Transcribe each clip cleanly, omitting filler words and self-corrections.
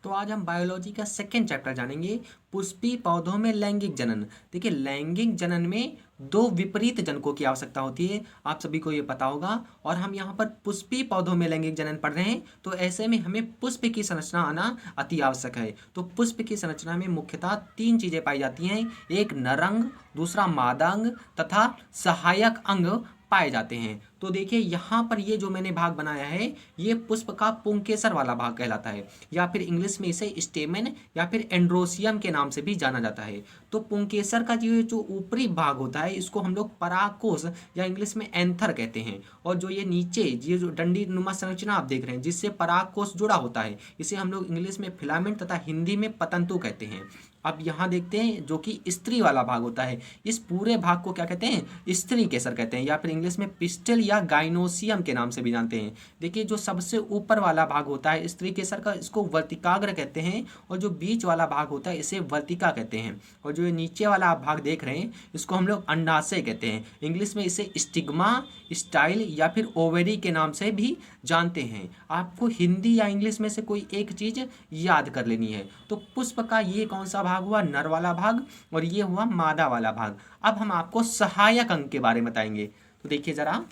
तो आज हम बायोलॉजी का सेकेंड चैप्टर जानेंगे, पुष्पीय पौधों में लैंगिक जनन। देखिए, लैंगिक जनन में दो विपरीत जनकों की आवश्यकता होती है, आप सभी को ये पता होगा। और हम यहाँ पर पुष्पीय पौधों में लैंगिक जनन पढ़ रहे हैं, तो ऐसे में हमें पुष्प की संरचना आना अति आवश्यक है। तो पुष्प की संरचना में मुख्यतः तीन चीजें पाई जाती हैं, एक नरंग, दूसरा मादांग तथा सहायक अंग पाए जाते हैं। तो देखिए, यहाँ पर ये जो मैंने भाग बनाया है, ये पुष्प का पुंकेसर वाला भाग कहलाता है, या फिर इंग्लिश में इसे स्टेमेन या फिर एंड्रोसियम के नाम से भी जाना जाता है। तो पुंकेसर का जो ऊपरी भाग होता है, इसको हम लोग परागकोश या इंग्लिश में एंथर कहते हैं। और जो ये नीचे ये जो डंडी नुमा संरचना आप देख रहे हैं, जिससे परागकोश जुड़ा होता है, इसे हम लोग इंग्लिश में फिलामेंट तथा हिंदी में पतंतु कहते हैं। अब यहाँ देखते हैं जो कि स्त्री वाला भाग होता है, इस पूरे भाग को क्या कहते हैं, स्त्री केसर कहते हैं, या फिर इंग्लिश में पिस्टल या गाइनोसियम के नाम से भी जानते हैं। देखिए, जो सबसे ऊपर वाला भाग होता है स्त्री केसर का, इसको वर्तिकाग्र कहते हैं, और जो बीच वाला भाग होता है इसे वर्तिका कहते हैं। और जो ये नीचे वाला आप भाग देख रहे हैं, इसको हम लोग अंडाशय कहते हैं, इंग्लिश में इसे स्टिग्मा, स्टाइल या फिर ओवेरी के नाम से भी जानते हैं। आपको हिंदी या इंग्लिश में से कोई एक चीज याद कर लेनी है। तो पुष्प का ये कौन सा भाग हुआ, नर वाला भाग, और ये हुआ मादा वाला भाग। अब हम आपको सहायक अंग के बारे में बताएंगे। तो देखिए जरा,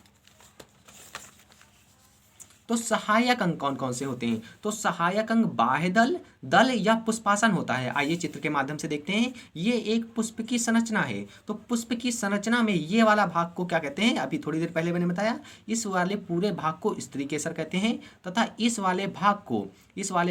तो सहायक अंग कौन कौन से होते हैं। तो सहायक अंग बाह्य दल, दल या पुष्पासन होता है। आइए चित्र के माध्यम से देखते हैं। ये एक पुष्प की संरचना है। तो पुष्प की संरचना में ये वाला भाग को क्या कहते हैं, अभी थोड़ी देर पहले मैंने बताया, इस वाले पूरे भाग को स्त्री केसर कहते हैं, तथा इस वाले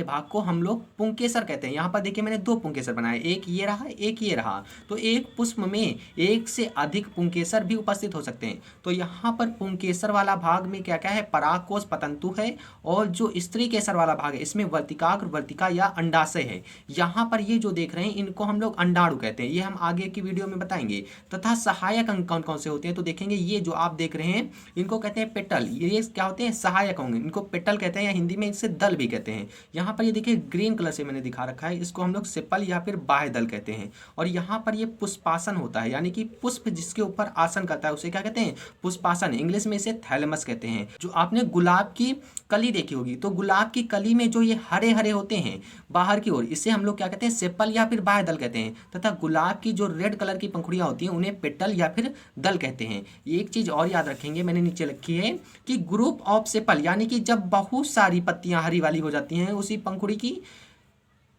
भाग को हम लोग पुंकेसर कहते हैं। यहाँ पर देखिए, मैंने दो पुंकेसर बनाए, एक ये रहा, एक ये रहा। तो एक पुष्प में एक से अधिक पुंकेसर भी उपस्थित हो सकते हैं। तो यहाँ पर पुंकेसर वाला भाग में क्या क्या है, परागकोश, पतंतु है, और जो स्त्री केसर वाला भाग है इसमें वर्तिकाग्र, वर्तिका या अंडाशय है। यहाँ पर ये जो देख रहे हैं, इनको हम लोग अंडाणु कहते हैं, ये हम आगे की वीडियो में बताएंगे। तथा सहायक अंग कौन कौन से होते हैं, तो देखेंगे ये जो आप देख रहे हैं, इनको कहते हैं पेटल। ये क्या होते हैं, सहायक अंग, इनको पेटल कहते हैं, या हिंदी में इसे दल भी कहते हैं। यहाँ पर ये देखिए ग्रीन कलर से मैंने दिखा रखा है, इसको हम लोग सेपल या फिर बाह्य दल कहते हैं। और यहाँ पर ये पुष्पासन होता है, यानी कि पुष्प जिसके ऊपर आसन करता है उसे क्या कहते हैं, पुष्पासन, इंग्लिश में इसे थैलेमस कहते हैं। जो आपने गुलाब की कली देखी होगी, तो गुलाब की कली में जो ये हरे हरे होते हैं बाहर की ओर, इसे हम लोग क्या कहते हैं, सेपल या फिर बाह्य दल कहते हैं। तथा गुलाब की जो रेड कलर की पंखुड़ियां होती हैं उन्हें पेटल या फिर दल कहते हैं। एक चीज और याद रखेंगे, मैंने नीचे लिखी है कि ग्रुप ऑफ सेपल, यानी कि जब बहुत सारी पत्तियां हरी वाली हो जाती हैं उसी पंखुड़ी की,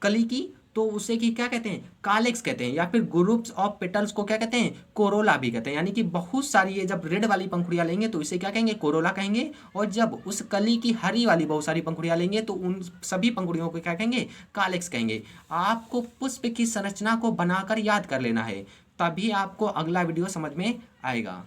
कली की, तो उसे की क्या कहते हैं, कालेक्स कहते हैं। या फिर ग्रुप्स ऑफ पेटल्स को क्या कहते हैं, कोरोला भी कहते हैं। यानी कि बहुत सारी, ये जब रेड वाली पंखुड़ियां लेंगे तो इसे क्या कहेंगे, कोरोला कहेंगे। और जब उस कली की हरी वाली बहुत सारी पंखुड़ियां लेंगे तो उन सभी पंखुड़ियों को क्या कहेंगे, कालेक्स कहेंगे। आपको पुष्प की संरचना को बनाकर याद कर लेना है, तभी आपको अगला वीडियो समझ में आएगा।